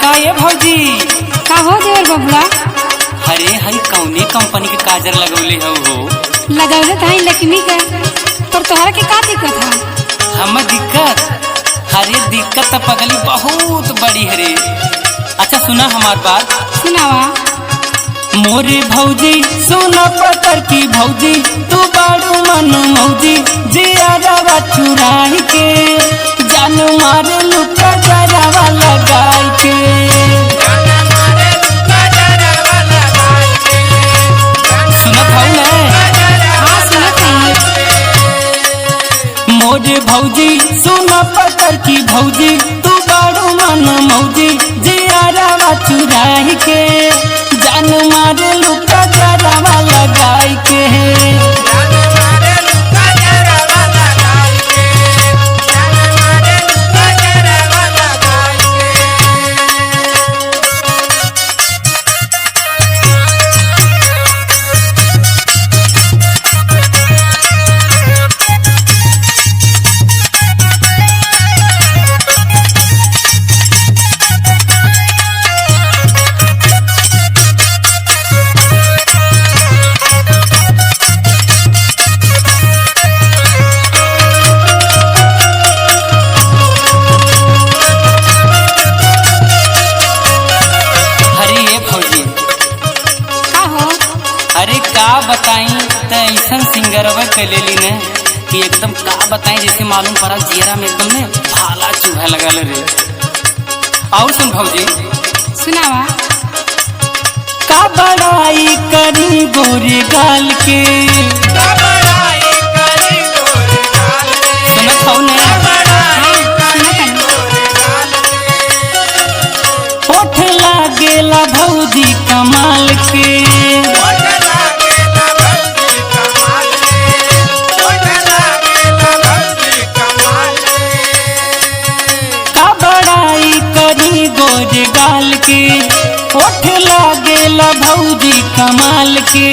का ये भौजी का हो देवर बबुआ? अरे हई कौने कंपनी के काजर लगौले हो? लगौले ताई लक्ष्मी के। पर तोहरा के का दिक्कत है? हम दिक्कत? अरे दिक्कत तो पगली बहुत बड़ी हरे। अच्छा सुना हमार बात। सुनावा। मोरे भौजी सुना पतर की भौजी तू बाड़ू मन मौजी जियारावा चुराई के जान मारे लुका जरावा लगाई के। सुनत हौ ने? हाँ सुनत हई। मोरे भौजी सुना पतर की भौजी तू बाड़ू मन मौजी जियारावा चुराई के जान मारे लुका जरावा लगाई के। अरे का बताई त ऐसा सिंगरवा कलेली ने कि एकदम का बताई जैसे मालूम पड़ा जियरा में एकदम ने भाला चूहा लगल रे। और सुन भौजी सुनावा। का बड़ाई करी गोरे गाल के सुनत हौ ने? होठ लागेला भौजी कमाल के गोरे गाल के होठ लागेला भौजी कमाल के।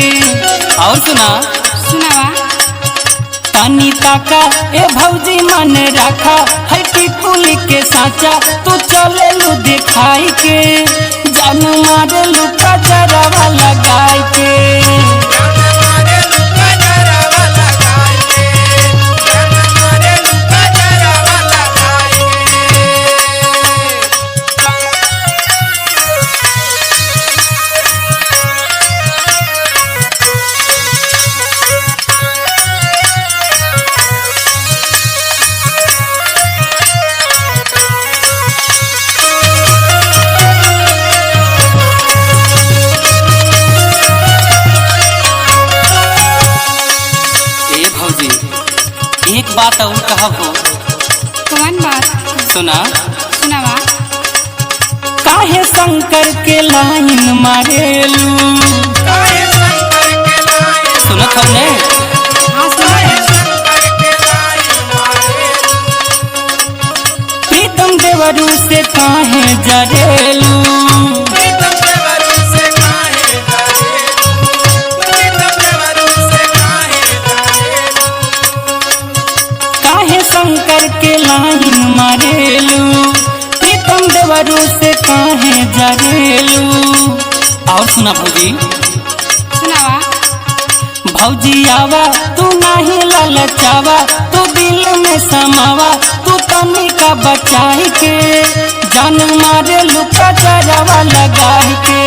और सुना। सुनावा। तानी ताका ए भौजी मन रखा है टिकुल के साचा तू चले लू दिखाई के जान मारे लुका जरावा लगाई के। एक बात और कहब हो। कौन बात? सुना। सुनावा। काहे शंकर के लाइन मारेलू सुनत हौ ने? हाँ सुनत प्रीतम देवरू से काहे जरेलू शंकर के लाइन मारेलू प्रीतम देवरू से काहे जरेलू। और सुना भौजी। सुनावा। भौजी आवा तू नहीं ललचावा तू दिल में समावा तू तनी का बचाई के जान मारे लुका जरावा लगाई के।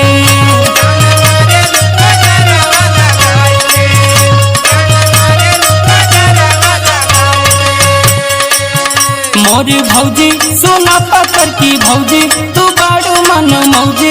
मोरे भौजी सुना पतर की भौजी तू बाड़ू मन मौजी